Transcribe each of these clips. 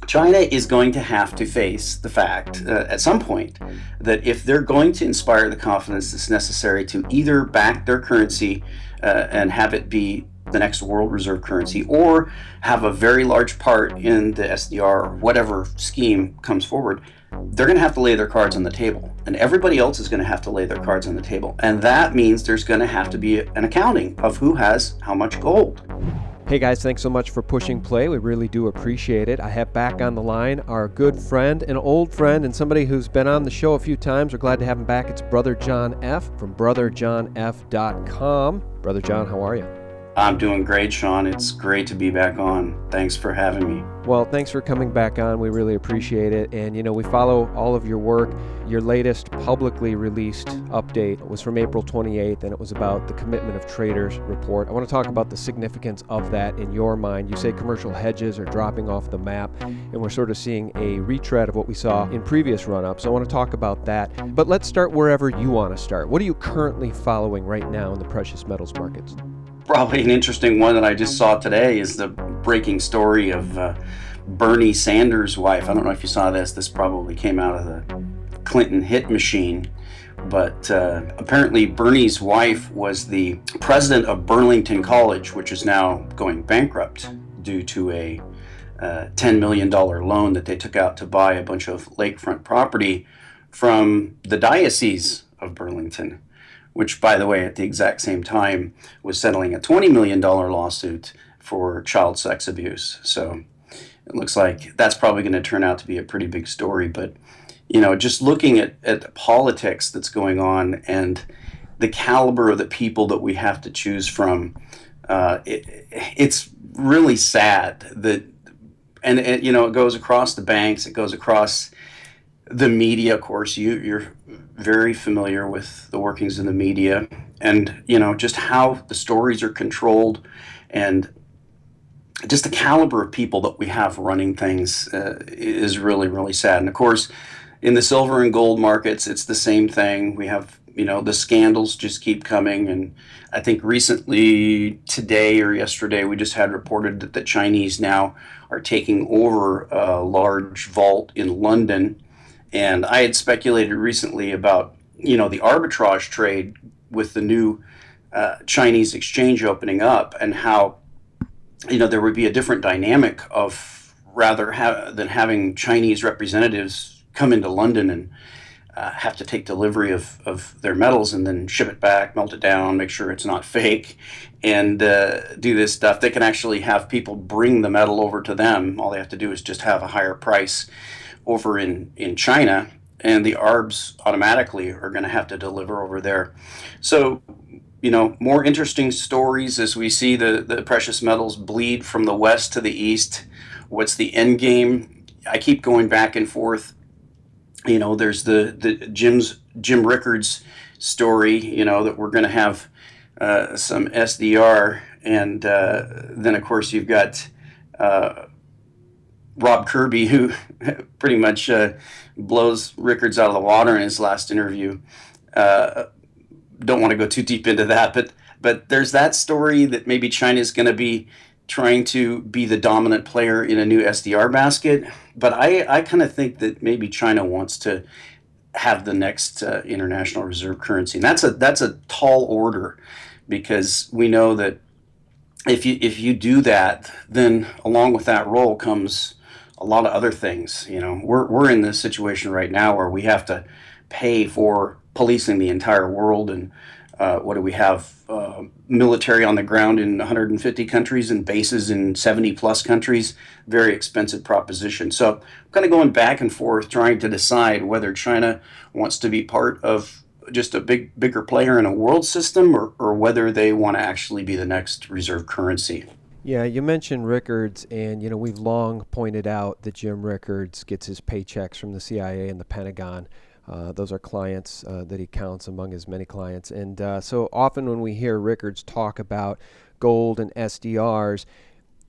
China is going to have to face the fact at some point that if they're going to inspire the confidence that's necessary to either back their currency and have it be the next world reserve currency, or have a very large part in the SDR or whatever scheme comes forward, they're going to have to lay their cards on the table. And everybody else is going to have to lay their cards on the table. And that means there's going to have to be an accounting of who has how much gold. Hey guys, thanks so much for pushing play. We really do appreciate it. I have back on the line our good friend, an old friend, and somebody who's been on the show a few times. We're glad to have him back. It's Brother John F. from brotherjohnf.com. Brother John, how are you? I'm doing great, Sean. It's great to be back on. Thanks for having me. Well, thanks for coming back on. We really appreciate it. And, we follow all of your work. Your latest publicly released update was from April 28th, and it was about the Commitment of Traders report. I want to talk about the significance of that in your mind. You say commercial hedges are dropping off the map, and we're sort of seeing a retread of what we saw in previous run-ups. I want to talk about that. But let's start wherever you want to start. What are you currently following right now in the precious metals markets? Probably an interesting one that I just saw today is the breaking story of Bernie Sanders' wife. I don't know if you saw this. This probably came out of the Clinton hit machine. But apparently Bernie's wife was the president of Burlington College, which is now going bankrupt due to a $10 million loan that they took out to buy a bunch of lakefront property from the Diocese of Burlington, which, by the way, at the exact same time was settling a $20 million lawsuit for child sex abuse. So it looks like that's probably going to turn out to be a pretty big story. But, just looking at politics that's going on and the caliber of the people that we have to choose from, it's really sad that, and it goes across the banks, it goes across the media. Of course, you're very familiar with the workings of the media, and just how the stories are controlled, and just the caliber of people that we have running things is really, really sad. And of course, in the silver and gold markets, it's the same thing. We have the scandals just keep coming, and I think recently, today or yesterday, we just had reported that the Chinese now are taking over a large vault in London. And I had speculated recently about, the arbitrage trade with the new Chinese exchange opening up, and how, there would be a different dynamic of rather than having Chinese representatives come into London and have to take delivery of their metals and then ship it back, melt it down, make sure it's not fake, and do this stuff. They can actually have people bring the metal over to them. All they have to do is just have a higher price over in China, and the ARBs automatically are going to have to deliver over there. So, more interesting stories as we see the precious metals bleed from the west to the east. What's the end game? I keep going back and forth. There's the Jim Rickards story, that we're going to have some SDR, and then of course you've got Rob Kirby, who pretty much blows Rickards out of the water in his last interview. Don't want to go too deep into that, but there's that story that maybe China is going to be trying to be the dominant player in a new SDR basket. But I kind of think that maybe China wants to have the next international reserve currency, and that's a tall order, because we know that if you do that, then along with that role comes a lot of other things. We're in this situation right now where we have to pay for policing the entire world, and what do we have? Military on the ground in 150 countries and bases in 70 plus countries. Very expensive proposition. So I'm kind of going back and forth trying to decide whether China wants to be part of just a bigger player in a world system, or whether they want to actually be the next reserve currency. Yeah, you mentioned Rickards, and we've long pointed out that Jim Rickards gets his paychecks from the CIA and the Pentagon. Those are clients that he counts among his many clients. And so often when we hear Rickards talk about gold and SDRs,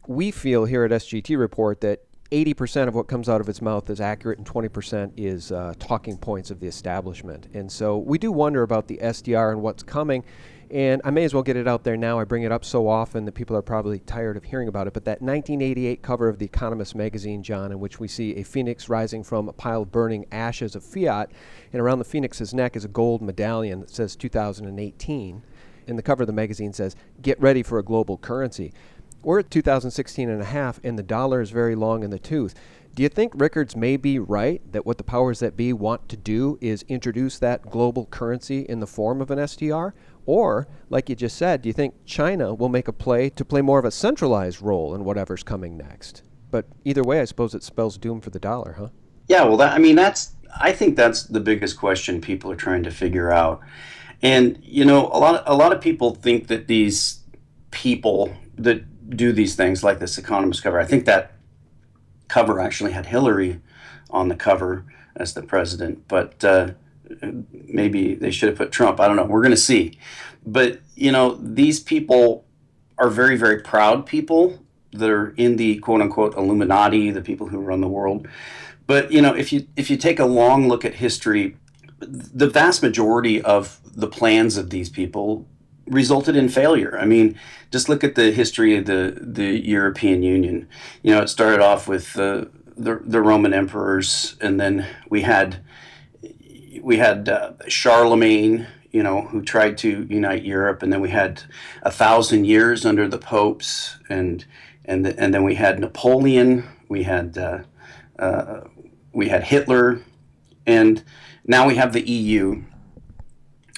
we feel here at SGT Report that 80% of what comes out of his mouth is accurate and 20% is talking points of the establishment. And so we do wonder about the SDR and what's coming. And I may as well get it out there now. I bring it up so often that people are probably tired of hearing about it. But that 1988 cover of the Economist magazine, John, in which we see a phoenix rising from a pile of burning ashes of fiat, and around the phoenix's neck is a gold medallion that says 2018. And the cover of the magazine says, "Get ready for a global currency." We're at 2016 and a half, and the dollar is very long in the tooth. Do you think Rickards may be right that what the powers that be want to do is introduce that global currency in the form of an SDR? Or, like you just said, do you think China will make a play to play more of a centralized role in whatever's coming next? But either way, I suppose it spells doom for the dollar, huh? Yeah, well, I think that's the biggest question people are trying to figure out. And a lot of people think that these people that do these things, like this Economist cover, I think that cover actually had Hillary on the cover as the president, but maybe they should have put Trump. I don't know. We're going to see. But these people are very, very proud people that are in the quote unquote Illuminati, the people who run the world. But if you take a long look at history, the vast majority of the plans of these people resulted in failure. I mean, just look at the history of the European Union. It started off with the Roman emperors, and then we had Charlemagne, who tried to unite Europe, and then we had 1,000 years under the popes, and then we had Napoleon, we had Hitler, and now we have the EU,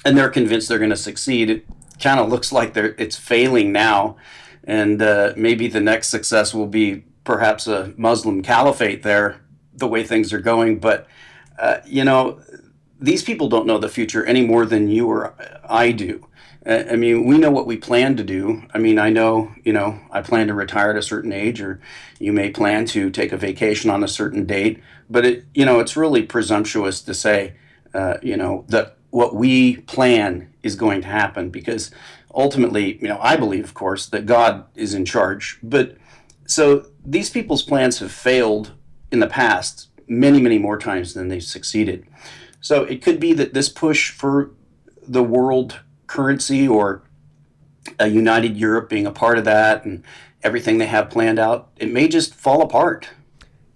and they're convinced they're going to succeed. It kind of looks like it's failing now, and maybe the next success will be perhaps a Muslim caliphate there, the way things are going. But these people don't know the future any more than you or I do. I mean, we know what we plan to do. I mean, I know, I plan to retire at a certain age, or you may plan to take a vacation on a certain date. But it's really presumptuous to say, that what we plan is going to happen, because ultimately, I believe, of course, that God is in charge. But so these people's plans have failed in the past many, many more times than they've succeeded. So it could be that this push for the world currency, or a united Europe being a part of that, and everything they have planned out, it may just fall apart.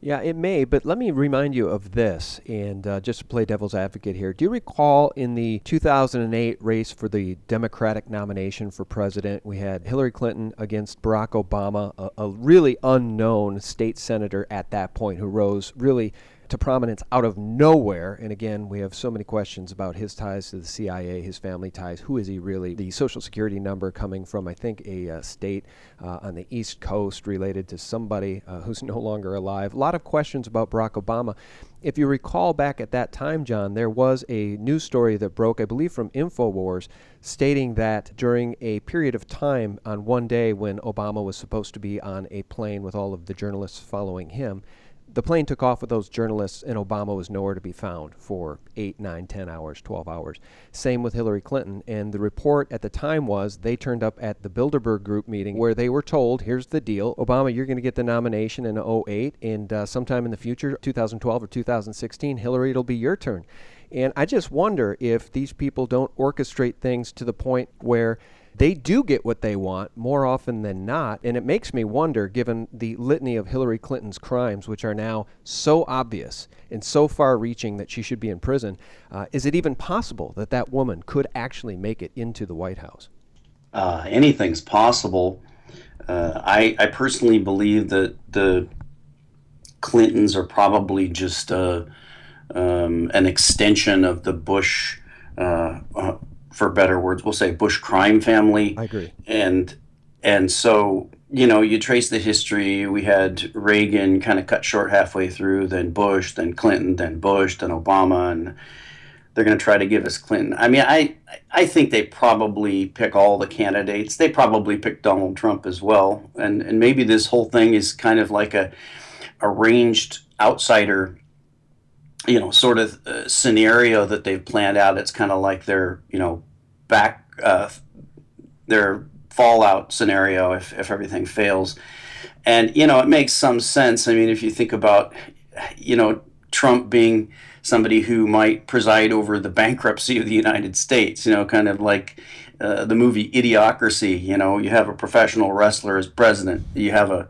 Yeah, it may, but let me remind you of this, and just to play devil's advocate here. Do you recall in the 2008 race for the Democratic nomination for president, we had Hillary Clinton against Barack Obama, a really unknown state senator at that point who rose really to prominence out of nowhere. And again, we have so many questions about his ties to the CIA, his family ties. Who is he really? The Social Security number coming from, I think, a state on the East Coast related to somebody who's no longer alive. A lot of questions about Barack Obama. If you recall back at that time, John, there was a news story that broke, I believe from InfoWars, stating that during a period of time on one day when Obama was supposed to be on a plane with all of the journalists following him, the plane took off with those journalists, and Obama was nowhere to be found for 8, 9, 10 hours, 12 hours. Same with Hillary Clinton. And the report at the time was they turned up at the Bilderberg Group meeting where they were told, here's the deal, Obama, you're going to get the nomination in 2008, and sometime in the future, 2012 or 2016, Hillary, it'll be your turn. And I just wonder if these people don't orchestrate things to the point where they do get what they want more often than not. And it makes me wonder, given the litany of Hillary Clinton's crimes, which are now so obvious and so far-reaching that she should be in prison, is it even possible that that woman could actually make it into the White House? Anything's possible. I personally believe that the Clintons are probably just an extension of the Bush, for better words, we'll say Bush crime family. I agree. And so, you trace the history. We had Reagan kind of cut short halfway through, then Bush, then Clinton, then Bush, then Obama, and they're going to try to give us Clinton. I mean, I think they probably pick all the candidates. They probably pick Donald Trump as well. And maybe this whole thing is kind of like a arranged outsider, sort of scenario that they've planned out. It's kind of like their, their fallout scenario if everything fails. And, it makes some sense. I mean, if you think about, Trump being somebody who might preside over the bankruptcy of the United States, kind of like the movie Idiocracy. You have a professional wrestler as president. You have a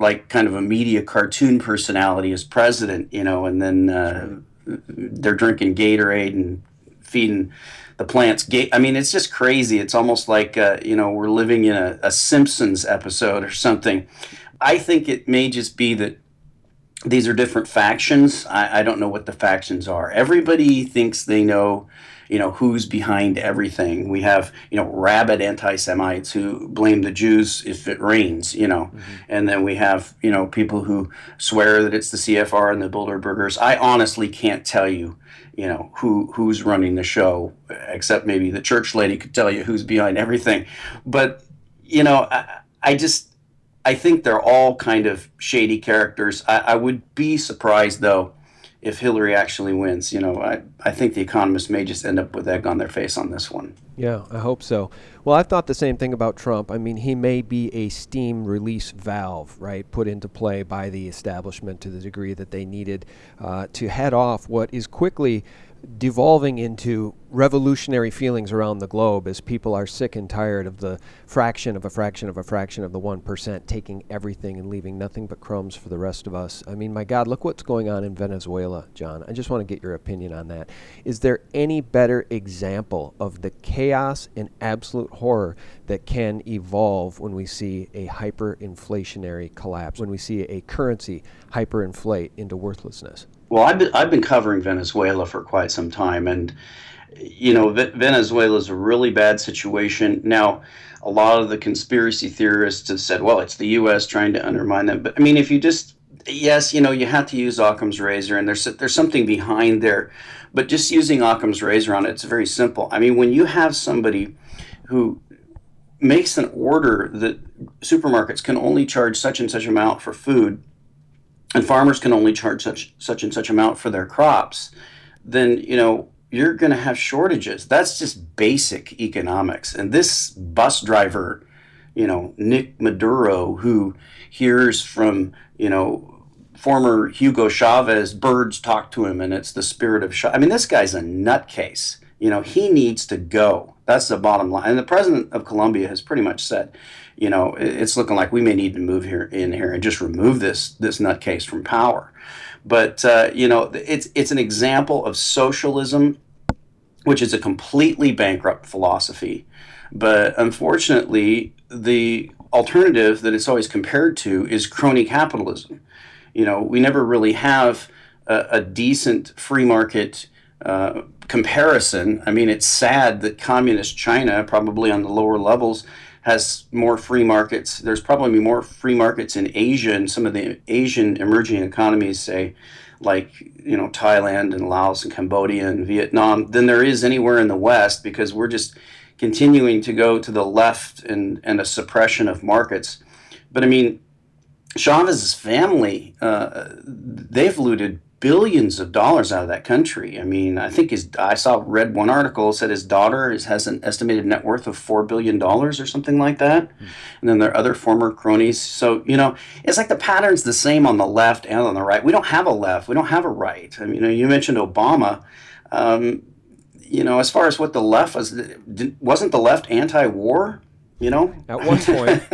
like kind of a media cartoon personality as president. And then they're drinking Gatorade and feeding the plants. I mean, it's just crazy. It's almost like we're living in a Simpsons episode or something. I think it may just be that these are different factions. I don't know what the factions are. Everybody thinks they know, who's behind everything. We have, rabid anti-Semites who blame the Jews if it rains, and then we have, people who swear that it's the CFR and the Bilderbergers. I honestly can't tell you, who's running the show, except maybe the church lady could tell you who's behind everything. But, I think they're all kind of shady characters. I would be surprised, though, if Hillary actually wins. I think the Economist may just end up with egg on their face on this one. Yeah, I hope so. Well, I've thought the same thing about Trump. I mean, he may be a steam release valve, right, put into play by the establishment to the degree that they needed to head off what is quickly devolving into revolutionary feelings around the globe as people are sick and tired of the fraction of a fraction of a fraction of the 1% taking everything and leaving nothing but crumbs for the rest of us. I mean, my God, look what's going on in Venezuela, John. I just want to get your opinion on that. Is there any better example of the chaos and absolute horror that can evolve when we see a hyperinflationary collapse, when we see a currency hyperinflate into worthlessness? Well, I've been covering Venezuela for quite some time, and Venezuela is a really bad situation. Now, a lot of the conspiracy theorists have said, well, it's the U.S. trying to undermine them. But I mean, if you just, yes, you have to use Occam's razor, and there's something behind there. But just using Occam's razor on it, it's very simple. I mean, when you have somebody who makes an order that supermarkets can only charge such and such amount for food, and farmers can only charge such and such amount for their crops, then you're going to have shortages. That's just basic economics. And this bus driver, Nick Maduro, who hears from former Hugo Chavez birds talk to him, and it's the spirit of Chavez. I mean, this guy's a nutcase. He needs to go. That's the bottom line. And the president of Colombia has pretty much said, it's looking like we may need to move in here and just remove this nutcase from power. But it's an example of socialism, which is a completely bankrupt philosophy. But unfortunately, the alternative that it's always compared to is crony capitalism. We never really have a decent free market comparison. I mean, it's sad that communist China, probably on the lower levels, has more free markets. There's probably more free markets in Asia and some of the Asian emerging economies, say, like Thailand and Laos and Cambodia and Vietnam, than there is anywhere in the West, because we're just continuing to go to the left and a suppression of markets. But I mean, Chavez's family, they've looted billions of dollars out of that country. I mean, I think read one article said his daughter has an estimated net worth of $4 billion or something like that. And then there are other former cronies. So, it's like the pattern's the same on the left and on the right. We don't have a left. We don't have a right. I mean, you mentioned Obama. As far as what the left wasn't the left anti-war? At one point.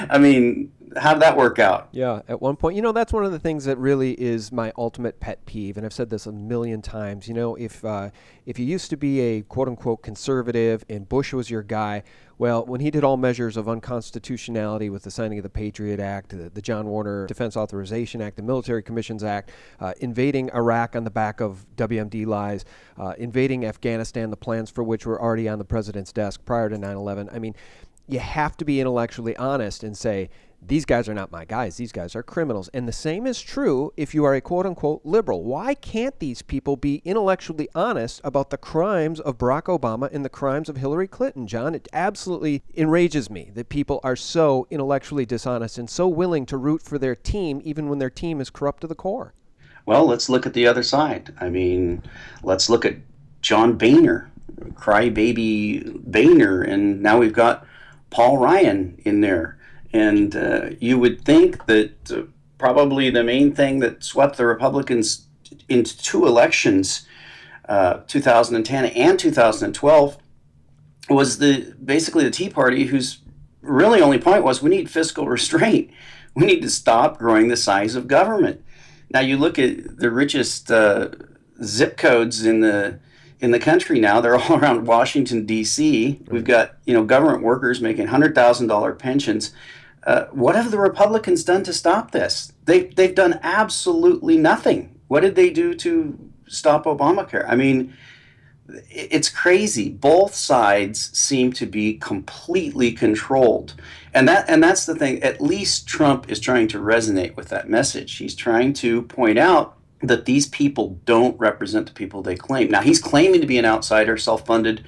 I mean, how did that work out? Yeah, at one point. That's one of the things that really is my ultimate pet peeve, and I've said this a million times. If you used to be a quote-unquote conservative and Bush was your guy, well, when he did all measures of unconstitutionality with the signing of the Patriot Act, the John Warner Defense Authorization Act, the Military Commissions Act, invading Iraq on the back of WMD lies, invading Afghanistan, the plans for which were already on the president's desk prior to 9/11, I mean, you have to be intellectually honest and say, these guys are not my guys. These guys are criminals. And the same is true if you are a quote-unquote liberal. Why can't these people be intellectually honest about the crimes of Barack Obama and the crimes of Hillary Clinton, John? It absolutely enrages me that people are so intellectually dishonest and so willing to root for their team even when their team is corrupt to the core. Well, let's look at the other side. I mean, let's look at John Boehner, crybaby Boehner, and now we've got Paul Ryan in there. And you would think that probably the main thing that swept the Republicans into two elections, 2010 and 2012, was basically the Tea Party, whose really only point was we need fiscal restraint. We need to stop growing the size of government. Now you look at the richest zip codes in the country now. They're all around Washington D.C. We've Right. got government workers making $100,000 pensions. What have the Republicans done to stop this? They've done absolutely nothing. What did they do to stop Obamacare? I mean, it's crazy. Both sides seem to be completely controlled. And that's the thing. At least Trump is trying to resonate with that message. He's trying to point out that these people don't represent the people they claim. Now he's claiming to be an outsider, self-funded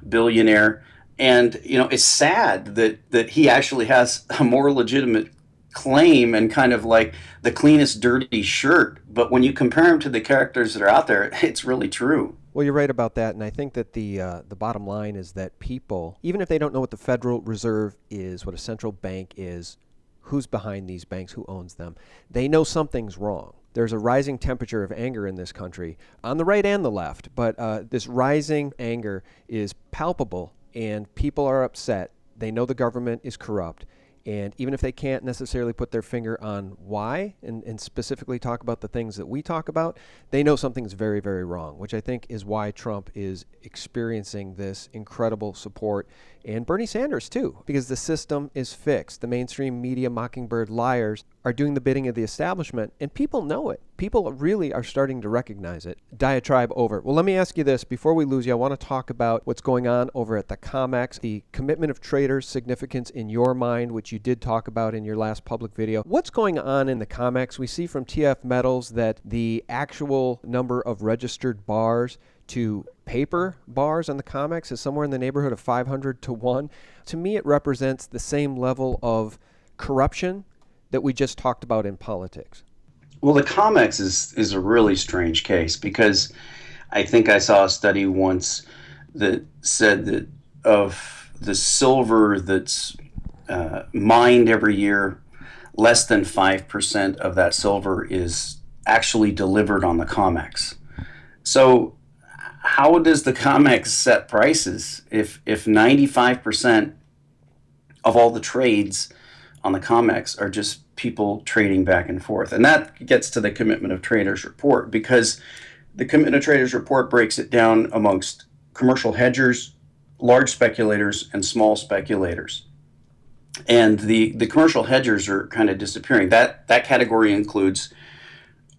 billionaire, and it's sad that he actually has a more legitimate claim and kind of like the cleanest dirty shirt. But when you compare him to the characters that are out there, it's really true. Well, you're right about that, and I think that the bottom line is that people, even if they don't know what the Federal Reserve is, what a central bank is, who's behind these banks, who owns them, they know something's wrong. There's a rising temperature of anger in this country, on the right and the left, but this rising anger is palpable, and people are upset. They know the government is corrupt. And even if they can't necessarily put their finger on why and specifically talk about the things that we talk about, they know something's very, very wrong, which I think is why Trump is experiencing this incredible support. And Bernie Sanders, too, because the system is fixed. The mainstream media mockingbird liars are doing the bidding of the establishment, and people know it. People really are starting to recognize it. Diatribe over. Well, let me ask you this. Before we lose you, I want to talk about what's going on over at the Comex, the commitment of traders, significance in your mind, which you did talk about in your last public video. What's going on in the Comex? We see from TF Metals that the actual number of registered bars to paper bars on the Comex is somewhere in the neighborhood of 500 to 1. To me, it represents the same level of corruption that we just talked about in politics. Well, the Comex is a really strange case because I think I saw a study once that said that of the silver that's mined every year, less than 5% of that silver is actually delivered on the Comex. So how does the Comex set prices if 95% of all the trades on the Comex are just people trading back and forth? And that gets to the Commitment of Traders report, because the Commitment of Traders report breaks it down amongst commercial hedgers, large speculators, and small speculators. And the commercial hedgers are kind of disappearing. That category includes,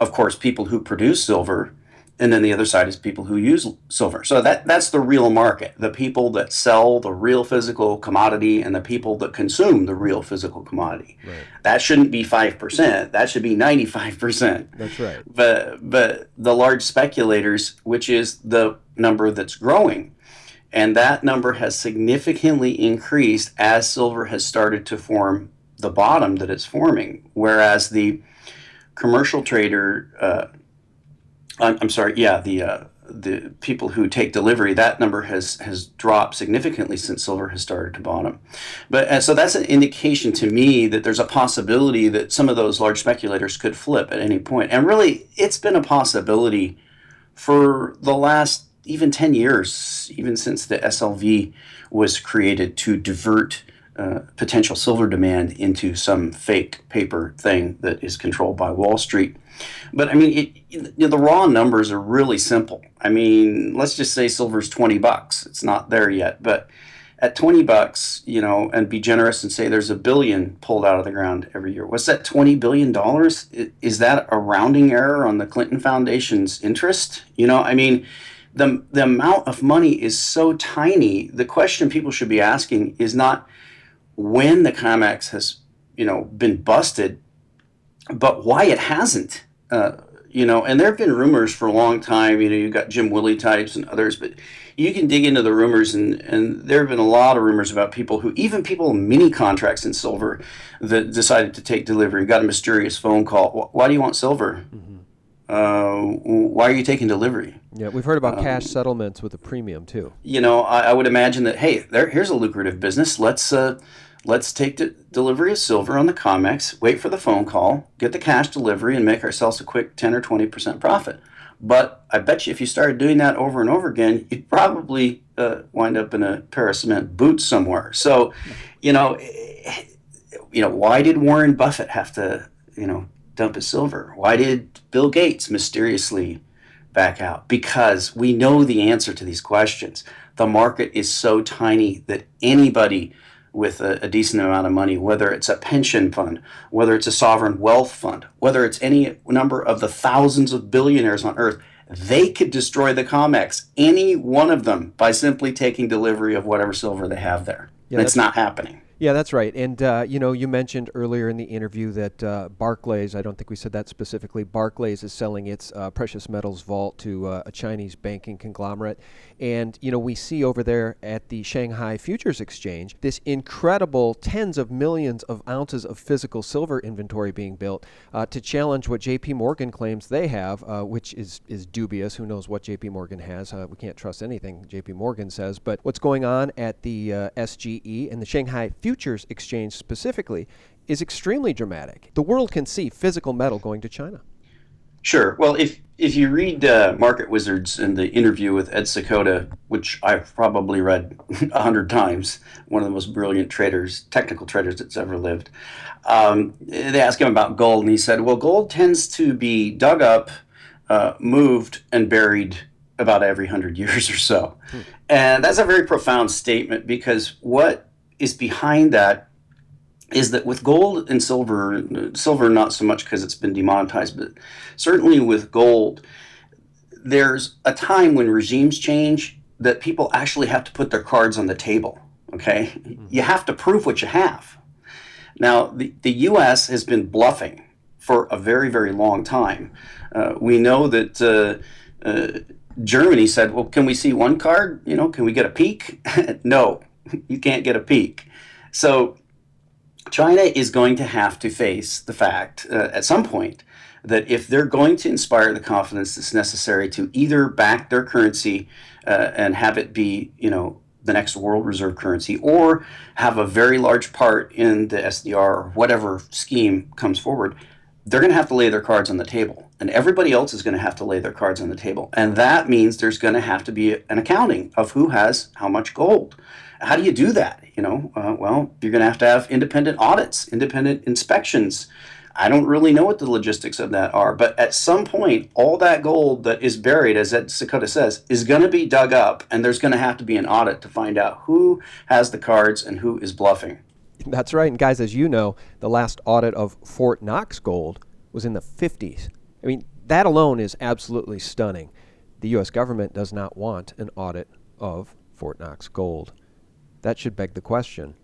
of course, people who produce silver, and then the other side is people who use silver. So that's the real market, the people that sell the real physical commodity and the people that consume the real physical commodity. Right. That shouldn't be 5%. That should be 95%. That's right. But the large speculators, which is the number that's growing, and that number has significantly increased as silver has started to form the bottom that it's forming, whereas the commercial trader, I'm sorry, yeah, the people who take delivery, that number has dropped significantly since silver has started to bottom. But so that's an indication to me that there's a possibility that some of those large speculators could flip at any point. And really, it's been a possibility for the last even 10 years, even since the SLV was created to divert potential silver demand into some fake paper thing that is controlled by Wall Street. But I mean, the raw numbers are really simple. I mean, let's just say silver's $20. It's not there yet, but at $20, and be generous and say there's a billion pulled out of the ground every year. What's that, $20 billion? Is that a rounding error on the Clinton Foundation's interest? I mean, the amount of money is so tiny. The question people should be asking is not when the Comex has, been busted, but why it hasn't. And there have been rumors for a long time. You've got Jim Willie types and others, but you can dig into the rumors, and there have been a lot of rumors about people in mini contracts in silver that decided to take delivery, got a mysterious phone call. Why do you want silver? Mm-hmm. Why are you taking delivery? Yeah, we've heard about cash settlements with a premium too. I would imagine that, hey, here's a lucrative business. Let's take delivery of silver on the Comex, wait for the phone call, get the cash delivery, and make ourselves a quick 10 or 20% profit. But I bet you if you started doing that over and over again, you'd probably wind up in a pair of cement boots somewhere. So, you know, why did Warren Buffett have to, dump his silver? Why did Bill Gates mysteriously back out? Because we know the answer to these questions. The market is so tiny that anybody with a decent amount of money, whether it's a pension fund, whether it's a sovereign wealth fund, whether it's any number of the thousands of billionaires on earth, they could destroy the Comex, any one of them, by simply taking delivery of whatever silver they have there. Yeah, That's not happening. Yeah, that's right. And, you mentioned earlier in the interview that Barclays, I don't think we said that specifically, Barclays is selling its precious metals vault to a Chinese banking conglomerate. And, we see over there at the Shanghai Futures Exchange this incredible tens of millions of ounces of physical silver inventory being built to challenge what JP Morgan claims they have, which is dubious. Who knows what JP Morgan has? We can't trust anything JP Morgan says. But what's going on at the SGE and the Shanghai Futures Exchange specifically is extremely dramatic. The world can see physical metal going to China. Sure. Well, if you read Market Wizards and the interview with Ed Sakota, which I've probably read 100 times, one of the most brilliant technical traders that's ever lived, they asked him about gold, and he said, well, gold tends to be dug up, moved, and buried about every 100 years or so. And that's a very profound statement, because what is behind that is that with gold and silver not so much because it's been demonetized, but certainly with gold, there's a time when regimes change that people actually have to put their cards on the table, okay? Mm-hmm. You have to prove what you have. Now, the U.S. has been bluffing for a very, very long time. We know that Germany said, well, can we see one card? Can we get a peek? No, you can't get a peek. So China is going to have to face the fact at some point that if they're going to inspire the confidence that's necessary to either back their currency and have it be, the next world reserve currency, or have a very large part in the SDR or whatever scheme comes forward, they're going to have to lay their cards on the table. And everybody else is going to have to lay their cards on the table. And that means there's going to have to be an accounting of who has how much gold. How do you do that? Well, you're going to have independent audits, independent inspections. I don't really know what the logistics of that are, but at some point, all that gold that is buried, as Ed Sakota says, is going to be dug up, and there's going to have to be an audit to find out who has the cards and who is bluffing. That's right. And guys, as you know, the last audit of Fort Knox gold was in the 50s. I mean, that alone is absolutely stunning. The U.S. government does not want an audit of Fort Knox gold. That should beg the question,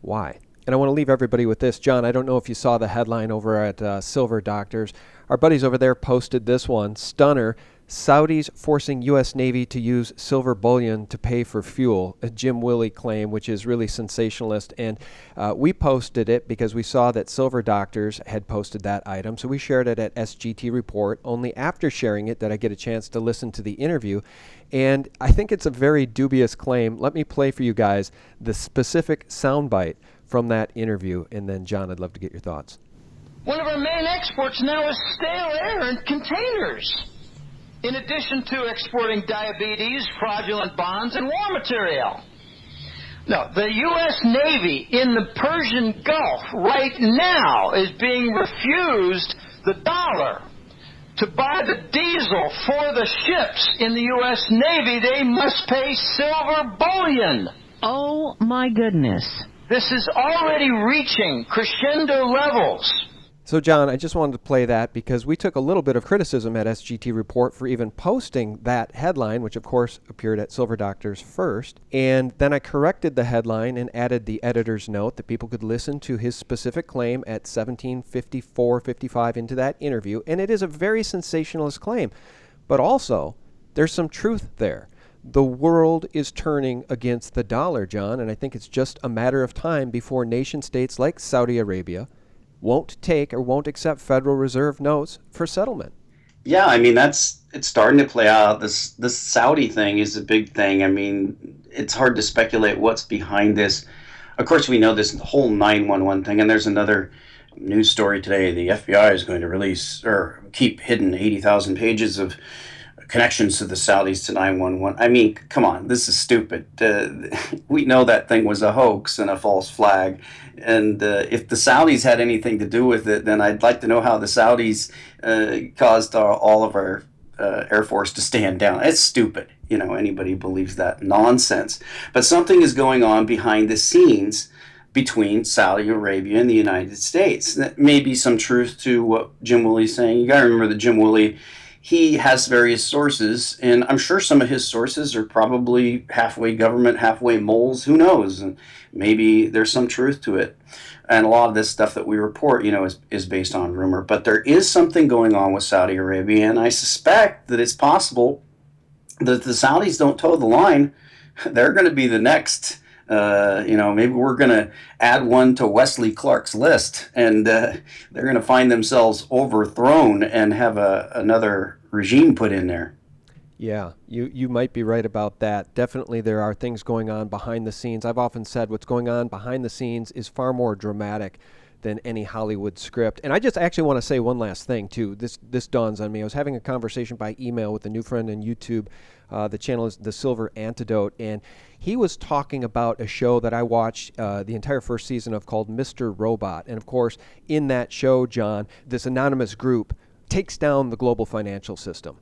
why? And I want to leave everybody with this. John, I don't know if you saw the headline over at Silver Doctors. Our buddies over there posted this one, stunner, Saudis forcing U.S. Navy to use silver bullion to pay for fuel, a Jim Willey claim, which is really sensationalist. And we posted it because we saw that Silver Doctors had posted that item. So we shared it at SGT Report. Only after sharing it did I get a chance to listen to the interview. And I think it's a very dubious claim. Let me play for you guys the specific soundbite from that interview. And then, John, I'd love to get your thoughts. One of our main exports now is stale air and containers, in addition to exporting diabetes, fraudulent bonds, and war material. Now, the U.S. Navy in the Persian Gulf right now is being refused the dollar to buy the diesel for the ships in the U.S. Navy. They must pay silver bullion. Oh, my goodness. This is already reaching crescendo levels. So, John, I just wanted to play that because we took a little bit of criticism at SGT Report for even posting that headline, which, of course, appeared at Silver Doctors first. And then I corrected the headline and added the editor's note that people could listen to his specific claim at 17:54:55 into that interview. And it is a very sensationalist claim. But also, there's some truth there. The world is turning against the dollar, John, and I think it's just a matter of time before nation states like Saudi Arabia won't take or won't accept Federal Reserve notes for settlement. Yeah, I mean, it's starting to play out. This Saudi thing is a big thing. I mean, it's hard to speculate what's behind this. Of course, we know this whole 911 thing, and there's another news story today. The FBI is going to release or keep hidden 80,000 pages of connections to the Saudis to 911. I mean, come on, this is stupid. We know that thing was a hoax and a false flag. And if the Saudis had anything to do with it, then I'd like to know how the Saudis caused all of our Air Force to stand down. It's stupid. Anybody believes that nonsense. But something is going on behind the scenes between Saudi Arabia and the United States. That may be some truth to what Jim Woolley's saying. You got to remember that Jim Woolley, he has various sources, and I'm sure some of his sources are probably halfway government, halfway moles. Who knows? And maybe there's some truth to it. And a lot of this stuff that we report, is based on rumor. But there is something going on with Saudi Arabia, and I suspect that it's possible that if the Saudis don't toe the line, they're going to be the next. Maybe we're going to add one to Wesley Clark's list, and they're going to find themselves overthrown and have another regime put in there. Yeah, you might be right about that. Definitely there are things going on behind the scenes. I've often said what's going on behind the scenes is far more dramatic than any Hollywood script. And I just actually want to say one last thing, too. This dawns on me. I was having a conversation by email with a new friend on YouTube. The channel is The Silver Antidote, and he was talking about a show that I watched the entire first season of called Mr. Robot. And, of course, in that show, John, this anonymous group takes down the global financial system,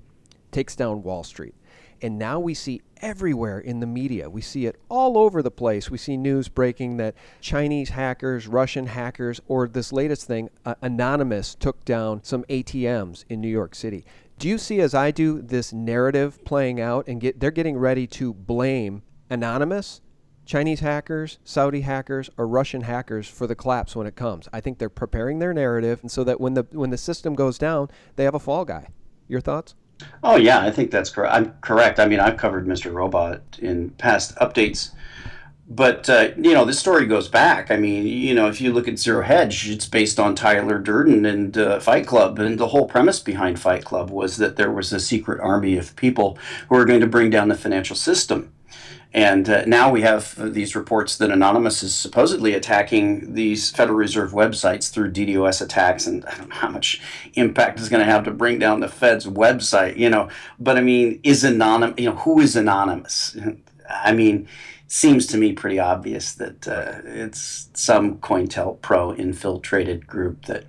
takes down Wall Street. And now we see everywhere in the media, we see it all over the place. We see news breaking that Chinese hackers, Russian hackers, or this latest thing, Anonymous took down some ATMs in New York City. Do you see, as I do, this narrative playing out, and they're getting ready to blame Anonymous, Chinese hackers, Saudi hackers, or Russian hackers for the collapse when it comes? I think they're preparing their narrative, and so that when the system goes down, they have a fall guy. Your thoughts? Oh, yeah, I think that's correct. I'm correct. I mean, I've covered Mr. Robot in past updates. But, this story goes back. I mean, if you look at Zero Hedge, it's based on Tyler Durden and Fight Club. And the whole premise behind Fight Club was that there was a secret army of people who were going to bring down the financial system. And now we have these reports that Anonymous is supposedly attacking these Federal Reserve websites through DDoS attacks, and I don't know how much impact it's going to have to bring down the Fed's website, But I mean, who is Anonymous? I mean, seems to me pretty obvious that it's some COINTELPRO infiltrated group that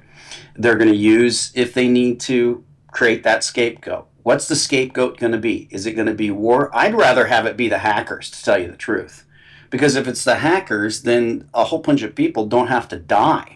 they're going to use if they need to create that scapegoat. What's the scapegoat going to be? Is it going to be war? I'd rather have it be the hackers, to tell you the truth. Because if it's the hackers, then a whole bunch of people don't have to die.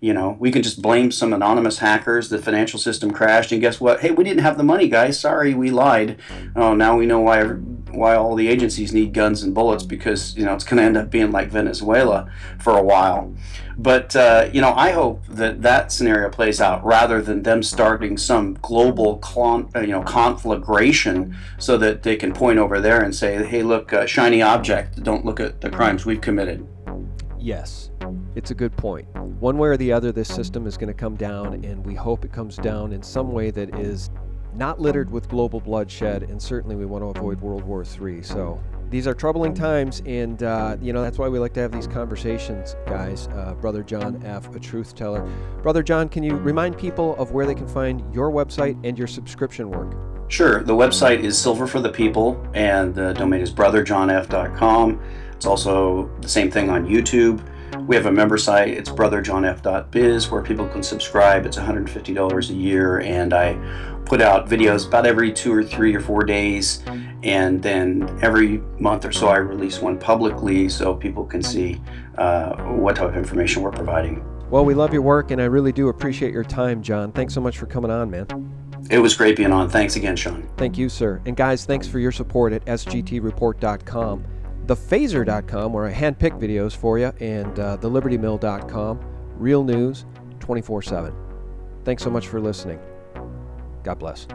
We can just blame some anonymous hackers. The financial system crashed, and guess what? Hey, we didn't have the money, guys. Sorry, we lied. Oh, now we know why all the agencies need guns and bullets, because it's going to end up being like Venezuela for a while. But I hope that scenario plays out rather than them starting some global conflagration so that they can point over there and say, hey, look, shiny object, don't look at the crimes we've committed. Yes, it's a good point. One way or the other, this system is going to come down, and we hope it comes down in some way that is not littered with global bloodshed, and certainly we want to avoid World War III. So these are troubling times, and that's why we like to have these conversations, guys. Brother John F., a truth teller. Brother John, can you remind people of where they can find your website and your subscription work? Sure. The website is Silver for the People, and the domain is brotherjohnf.com. It's also the same thing on YouTube. We have a member site. It's brotherjohnf.biz, where people can subscribe. It's $150 a year, and I put out videos about every 2 or 3 or 4 days, and then every month or so I release one publicly so people can see what type of information we're providing. Well, we love your work, and I really do appreciate your time, John. Thanks so much for coming on, man. It was great being on. Thanks again, Sean. Thank you, sir. And guys, thanks for your support at sgtreport.com, thephaser.com, where I handpick videos for you, and thelibertymill.com. Real news 24/7. Thanks so much for listening. God bless.